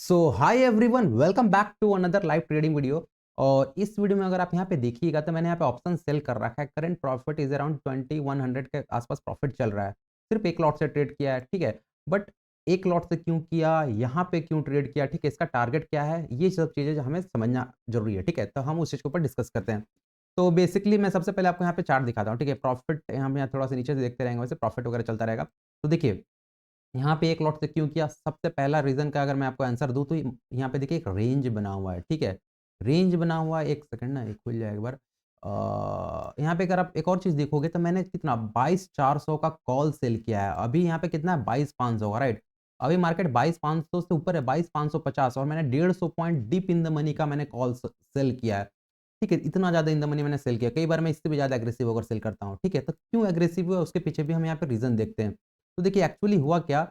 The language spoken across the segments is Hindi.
So hi everyone, welcome back to another live trading video. और इस वीडियो में अगर आप यहाँ पे देखिएगा तो मैंने यहाँ पे ऑप्शन सेल कर रखा है। करंट प्रॉफिट इज अराउंड 2100 के आसपास प्रॉफिट चल रहा है। सिर्फ एक लॉट से ट्रेड किया है, ठीक है। बट एक लॉट से क्यों किया, यहाँ पे क्यों ट्रेड किया, ठीक है, इसका टारगेट क्या है, ये सब चीज़ें जो हमें समझना जरूरी है, ठीक है। तो हम उस चीज़ के ऊपर डिस्कस करते हैं। तो बेसिकली मैं सबसे पहले आपको यहाँ पे चार्ट दिखाता हूँ, ठीक है। प्रॉफिट हम यहाँ थोड़ा सा नीचे से देखते रहेंगे, वैसे प्रॉफिट वगैरह चलता रहेगा। तो देखिए यहाँ पे एक लॉट से क्यों किया, सबसे पहला रीज़न का अगर मैं आपको आंसर दूँ तो यहाँ पे देखिए एक रेंज बना हुआ है, ठीक है। रेंज बना हुआ है, 1 सेकंड ना, ये खुल जाए एक बार। यहाँ पे अगर आप एक और चीज़ देखोगे तो मैंने कितना 22,400 का कॉल सेल किया है। अभी यहाँ पे कितना है 22,500 का, राइट। अभी मार्केट 22,500 से ऊपर है, 22,550, और मैंने 150 point deep in the money का मैंने कॉल सेल किया है, ठीक है। इतना ज़्यादा इन द मनी मैंने सेल किया। कई बार मैं इससे भी ज़्यादा एग्रेसिव होकर सेल करता हूँ, ठीक है। तो क्यों एग्रेसिव हुआ उसके पीछे भी हम यहाँ पे रीज़न देखते हैं। तो देखिए एक्चुअली हुआ क्या,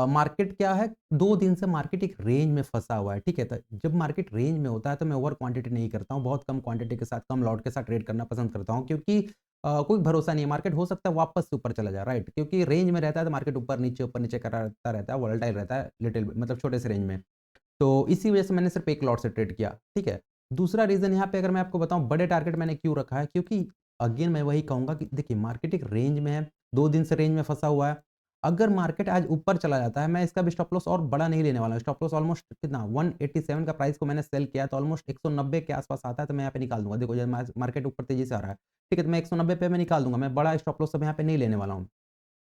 मार्केट क्या है, 2 दिन से मार्केट एक रेंज में फँसा हुआ है, ठीक है। तो जब मार्केट रेंज में होता है तो मैं ओवर क्वांटिटी नहीं करता हूँ, बहुत कम क्वांटिटी के साथ, कम लॉट के साथ ट्रेड करना पसंद करता हूँ, क्योंकि कोई भरोसा नहीं है, मार्केट हो सकता है वापस से ऊपर चला जाए, राइट। क्योंकि रेंज में रहता है तो मार्केट ऊपर नीचे करता रहता है, वोलेटाइल रहता है, लिटिल मतलब छोटे से रेंज में। तो इसी वजह से मैंने सिर्फ एक लॉट से ट्रेड किया, ठीक है। दूसरा रीज़न यहाँ पे अगर मैं आपको बताऊँ, बड़े टारगेट मैंने क्यों रखा है, क्योंकि अगेन मैं वही कहूँगा कि देखिए मार्केट एक रेंज में है, 2 दिन से रेंज में फँसा हुआ है। अगर मार्केट आज ऊपर चला जाता है, मैं इसका भी स्टॉप लॉस और बड़ा नहीं लेने वाला हूँ। स्टॉप लॉस ऑलमोस्ट कितना 187 का प्राइस को मैंने सेल किया है, तो ऑलमोस्ट 190 के आस-पास आता है तो मैं यहाँ पे निकाल दूँगा। देखो जब मार्केट ऊपर तेज़ी से आ रहा है, ठीक है, तो मैं 190 पे मैं निकाल दूँगा। मैं बड़ा स्टॉप लॉस अब यहाँ पे नहीं लेने वाला हूँ।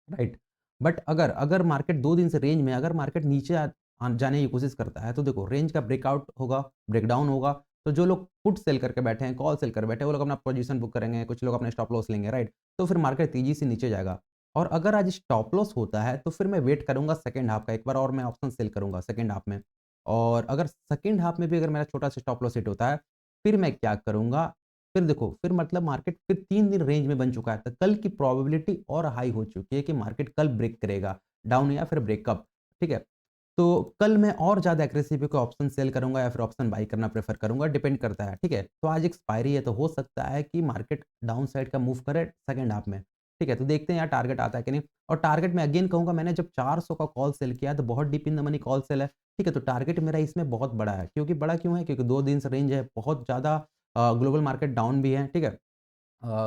राइट। बट अगर अगर मार्केट 2 दिन से रेंज में है, अगर मार्केट नीचे जाने की कोशिश करता है, तो देखो रेंज का ब्रेकआउट होगा, ब्रेकडाउन होगा, तो जो लोग पुट सेल करके बैठे हैं, कॉल सेल कर बैठे हैं, वो लोग अपना पोजीशन बुक करेंगे, कुछ लोग अपने स्टॉप लॉस लेंगे, राइट। तो फिर मार्केट तेजी से नीचे जाएगा। और अगर आज स्टॉप लॉस होता है तो फिर मैं वेट करूंगा सेकंड हाफ का, एक बार और मैं ऑप्शन सेल करूंगा सेकंड हाफ में। और अगर सेकंड हाफ में भी अगर मेरा छोटा सा स्टॉप लॉस हिट होता है, फिर मैं क्या करूंगा, फिर देखो फिर मतलब मार्केट फिर 3 दिन रेंज में बन चुका है, तो कल की प्रोबेबिलिटी और हाई हो चुकी है कि मार्केट कल ब्रेक करेगा, डाउन या फिर ब्रेकअप, ठीक है। तो कल मैं और ज़्यादा एग्रेसिव होके ऑप्शन सेल करूँगा या फिर ऑप्शन बाय करना प्रेफ़र करूँगा, डिपेंड करता है, ठीक है। तो आज एक्सपायरी है तो हो सकता है कि मार्केट डाउन साइड का मूव करे सेकंड हाफ में, ठीक है। तो देखते हैं यार टारगेट आता है कि नहीं। और टारगेट मैं अगेन कहूँगा, मैंने जब 400 का कॉल सेल किया तो बहुत deep in the money call sell है, ठीक है। तो टारगेट मेरा इसमें बहुत बड़ा है, क्योंकि बड़ा क्यों है, क्योंकि 2 दिन से रेंज है, बहुत ज़्यादा ग्लोबल मार्केट डाउन भी है, ठीक है।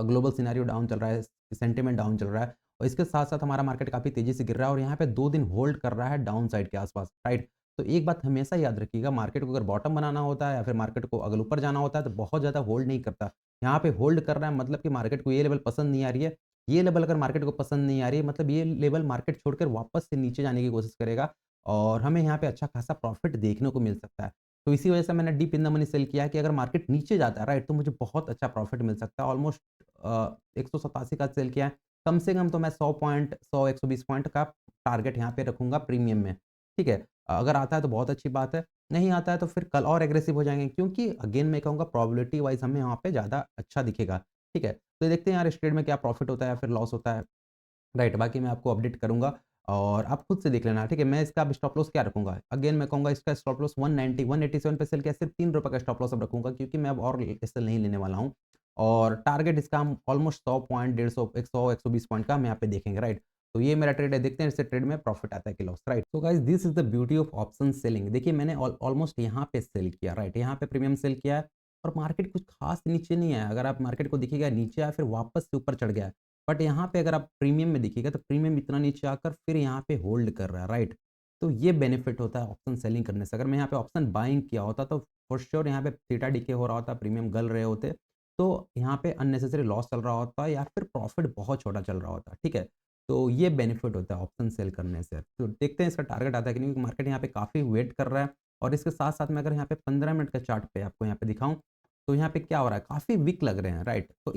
ग्लोबल सिनेरियो डाउन चल रहा है, सेंटिमेंट डाउन चल रहा है, और इसके साथ-साथ हमारा मार्केट काफ़ी तेज़ी से गिर रहा है और यहाँ पे 2 दिन होल्ड कर रहा है डाउन साइड के आस-पास, राइट? तो एक बात हमेशा याद रखिएगा, मार्केट को अगर बॉटम बनाना होता है या फिर मार्केट को अगर ऊपर जाना होता है तो बहुत ज़्यादा होल्ड नहीं करता। यहाँ पे होल्ड कर रहा है मतलब कि मार्केट को ये लेवल पसंद नहीं आ रही है, ये लेवल अगर मार्केट को पसंद नहीं आ रही है मतलब ये लेवल मार्केट छोड़कर वापस से नीचे जाने की कोशिश करेगा और हमें यहाँ पे अच्छा खासा प्रॉफ़िट देखने को मिल सकता है। तो इसी वजह से मैंने deep in the money sell किया है कि अगर मार्केट नीचे जाता है, राइट, तो मुझे बहुत अच्छा प्रॉफ़िट मिल सकता है। ऑलमोस्ट 187 का सेल किया है। कम से कम तो मैं 100 पॉइंट 100 120 पॉइंट का टारगेट यहाँ पे रखूँगा प्रीमियम में, ठीक है। अगर आता है तो बहुत अच्छी बात है, नहीं आता है तो फिर कल और एग्रेसिव हो जाएँगे, क्योंकि अगेन मैं कहूँगा प्रोबेबिलिटी वाइज़ हमें यहाँ पे ज़्यादा अच्छा दिखेगा, ठीक है। तो देखते हैं यार इस ट्रेड में क्या प्रॉफ़िट होता है या फिर लॉस होता है। राइट, बाकी मैं आपको अपडेट करूँगा और आप खुद से देख लेना, ठीक है। मैं इसका अब स्टॉप लॉस क्या रखूँगा? अगेन मैं कहूँगा इसका स्टॉप लॉस 190 187 पे सेल किया, सिर्फ़ ₹3 का स्टॉप लॉस अब रखूँगा, क्योंकि मैं अब और इससे नहीं लेने वाला हूँ। और टारगेट इसका हम ऑलमोस्ट 100 पॉइंट 150 100 120 पॉइंट का हम यहाँ पे देखेंगे, राइट। तो ये मेरा ट्रेड है, देखते हैं इससे ट्रेड में प्रॉफिट आता है कि लॉस, राइट। तो guys this is the beauty of option selling. देखिए मैंने ऑलमोस्ट यहाँ पे सेल किया, राइट, यहाँ पे प्रीमियम सेल किया है और मार्केट कुछ खास नीचे नहीं आया। अगर आप मार्केट को देखिएगा, नीचे आया फिर वापस से ऊपर चढ़ गया है। बट यहाँ पे अगर आप प्रीमियम में देखिएगा तो प्रीमियम इतना नीचे आकर फिर यहाँ पे होल्ड कर रहा है, राइट। तो ये बेनिफिट होता है ऑप्शन सेलिंग करने से। अगर मैं यहाँ पे ऑप्शन बाइंग किया होता तो फॉर श्योर यहाँ पे थीटा डीके हो रहा होता, प्रीमियम गल रहे होते, तो यहाँ पे अननेसेसरी लॉस चल रहा होता या फिर प्रॉफिट बहुत छोटा चल रहा होता, ठीक है। तो ये बेनिफिट होता है ऑप्शन सेल करने से। तो देखते हैं इसका टारगेट आता है कि नहीं, क्योंकि मार्केट यहाँ पे काफ़ी वेट कर रहा है। और इसके साथ साथ मैं अगर यहाँ पे 15 मिनट का चार्ट पे आपको यहाँ पे दिखाऊं, तो यहाँ पे क्या हो रहा है, काफ़ी वीक लग रहे हैं, राइट। तो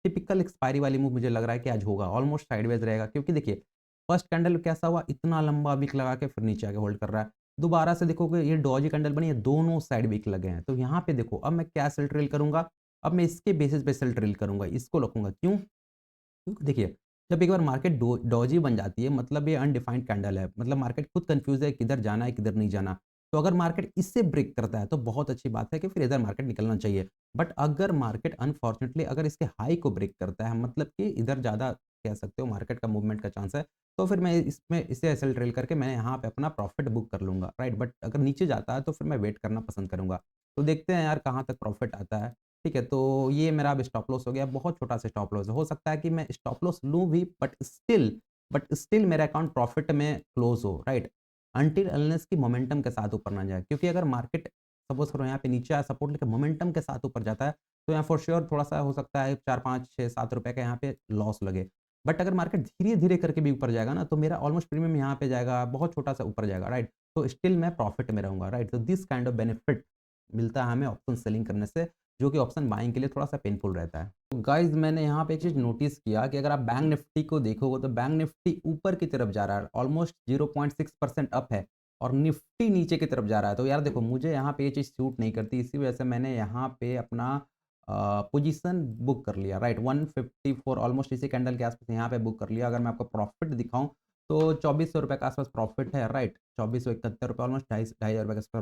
टिपिकल एक्सपायरी वाली मूव मुझे लग रहा है कि आज होगा, ऑलमोस्ट साइडवेज रहेगा, क्योंकि देखिए फर्स्ट कैंडल कैसा हुआ, इतना लंबा विक लगा के फिर नीचे आके होल्ड कर रहा है। दोबारा से देखोगे ये डॉजी कैंडल बनी है, दोनों साइड विक लगे हैं। तो यहाँ पे देखो अब मैं क्या सेल ट्रेल करूंगा, अब मैं इसके बेसिस पे सेल ट्रेल करूंगा, इसको रखूंगा, क्यों, क्योंकि देखिए जब एक बार मार्केट डॉजी बन जाती है मतलब ये अनडिफाइंड कैंडल है, मतलब मार्केट खुद कंफ्यूज है किधर जाना है किधर नहीं जाना। तो अगर मार्केट इससे ब्रेक करता है तो बहुत अच्छी बात है कि फिर इधर मार्केट निकलना चाहिए। बट अगर मार्केट अनफॉर्चुनेटली अगर इसके हाई को ब्रेक करता है, मतलब कि इधर ज़्यादा कह सकते हो मार्केट का मूवमेंट का चांस है, तो फिर मैं इसमें इसे सेल ट्रेल करके मैं यहाँ पे अपना प्रॉफिट बुक कर लूँगा, राइट। बट अगर नीचे जाता है तो फिर मैं वेट करना पसंद करूँगा। तो देखते हैं यार कहाँ तक प्रॉफिट आता है, ठीक है। तो ये मेरा अब स्टॉप लॉस हो गया, बहुत छोटा-सा स्टॉप लॉस है। हो सकता है कि मैं स्टॉप लॉस लूँ भी बट स्टिल मेरा अकाउंट प्रॉफिट में क्लोज़ हो, राइट। अनटिल अनलेस कि मोमेंटम के साथ ऊपर ना जाए, क्योंकि अगर मार्केट सपोज़ करो यहाँ पे नीचे आया सपोर्ट लेके मोमेंटम के साथ ऊपर जाता है, तो यहाँ फॉर श्योर थोड़ा-सा हो सकता है 4, 5, 6, 7 रुपए का यहाँ पे लॉस लगे। बट अगर मार्केट धीरे-धीरे करके भी ऊपर जाएगा ना, तो मेरा ऑलमोस्ट प्रीमियम यहाँ पे जाएगा, बहुत छोटा-सा ऊपर जाएगा, राइट? तो स्टिल मैं प्रॉफिट में रहूँगा, राइट? तो दिस काइंड ऑफ बेनिफिट मिलता है हमें ऑप्शन सेलिंग करने से, जो कि ऑप्शन बाइंग के लिए थोड़ा-सा पेनफुल रहता है। तो गाइज़ मैंने यहाँ पे एक चीज़ नोटिस किया कि अगर आप बैंक निफ्टी को देखोगे, तो बैंक निफ्टी ऊपर की तरफ जा रहा है, ऑलमोस्ट 0.6% अप है और निफ्टी नीचे की तरफ जा रहा है। तो यार देखो, मुझे यहाँ पे ये चीज़ सूट नहीं करती, इसी वजह से मैंने यहाँ पे अपना पोजीशन बुक कर लिया, राइट। 154 ऑलमोस्ट इसी कैंडल के आसपास यहाँ पे बुक कर लिया। अगर मैं आपको प्रॉफिट दिखाऊँ तो ₹2400 के आसपास प्रॉफिट है, राइट। ₹2471 ऑलमोस्ट ढाई ढाई हज़ार रुपए के आसपास,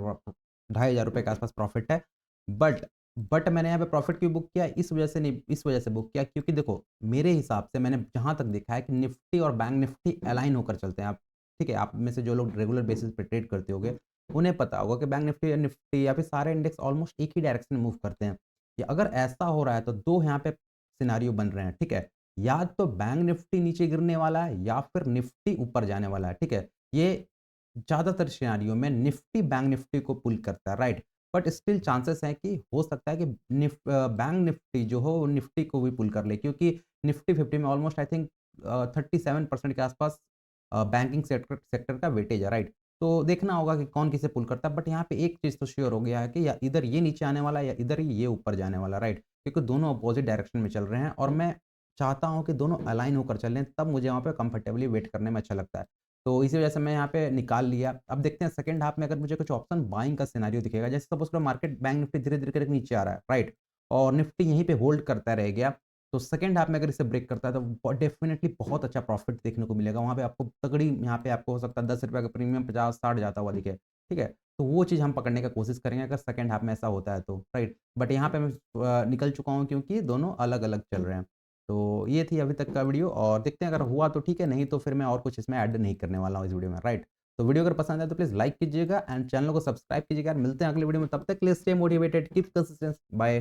₹2500 के आसपास प्रॉफिट है। बट बट मैंने यहाँ पे प्रॉफिट क्यों बुक किया? इस वजह से नहीं, इस वजह से बुक किया क्योंकि देखो, मेरे हिसाब से मैंने जहाँ तक देखा है कि निफ्टी और बैंक निफ्टी अलाइन होकर चलते हैं। आप ठीक है, आप में से जो लोग रेगुलर बेसिस पे ट्रेड करते होंगे, उन्हें पता होगा कि बैंक निफ्टी या निफ्टी या फिर सारे इंडेक्स ऑलमोस्ट एक ही डायरेक्शन में मूव करते हैं। या अगर ऐसा हो रहा है तो 2 यहाँ पे सिनेरियो बन रहे हैं, ठीक है? या तो बैंक निफ्टी नीचे गिरने वाला है या फिर निफ्टी ऊपर जाने वाला है, ठीक है? ये ज़्यादातर सिनेरियो में निफ्टी बैंक निफ्टी को पुल करता है, राइट? बट स्टिल चांसेस हैं कि हो सकता है कि बैंक निफ्टी जो हो वो निफ्टी को भी पुल कर ले, क्योंकि निफ्टी 50 में ऑलमोस्ट आई थिंक 37% के आसपास बैंकिंग सेक्टर सेक्टर का वेटेज है, राइट? तो देखना होगा कि कौन किसे पुल करता है, बट यहाँ पे एक चीज़ तो श्योर हो गया है कि या इधर ये नीचे आने वाला है या इधर ही ये ऊपर जाने वाला है, राइट? क्योंकि दोनों अपोज़िट डायरेक्शन में चल रहे हैं और मैं चाहता हूँ कि दोनों अलाइन होकर चलें, तब मुझे वहाँ पे कंफर्टेबली वेट करने में अच्छा लगता है। तो इसी वजह से मैं यहाँ पे निकाल लिया। अब देखते हैं सेकंड हाफ में अगर मुझे कुछ ऑप्शन बाइंग का सिनेरियो दिखेगा, जैसे सपोज़ करो मार्केट बैंक निफ्टी धीरे-धीरे करके नीचे आ रहा है, राइट? और निफ्टी यहीं पे होल्ड करता रह गया, तो सेकंड हाफ में अगर इसे ब्रेक करता है तो डेफिनिटली बहुत अच्छा प्रॉफिट देखने को मिलेगा। वहाँ पे आपको तगड़ी, यहाँ पे आपको हो सकता है ₹10 का प्रीमियम 50-60 जाता हुआ दिखे, ठीक है? तो वो चीज़ हम पकड़ने का कोशिश करेंगे अगर सेकंड हाफ में ऐसा होता है तो, राइट? बट यहाँ पे मैं निकल चुका हूँ क्योंकि दोनों अलग-अलग चल रहे हैं। तो ये थी अभी तक का वीडियो और देखते हैं, अगर हुआ तो ठीक है, नहीं तो फिर मैं और कुछ इसमें ऐड नहीं करने वाला हूँ इस वीडियो में, राइट? तो वीडियो अगर पसंद आए तो प्लीज़ लाइक कीजिएगा एंड चैनल को सब्सक्राइब कीजिएगा। मिलते हैं अगले वीडियो में, तब तक के लिए stay motivated, keep consistent, bye.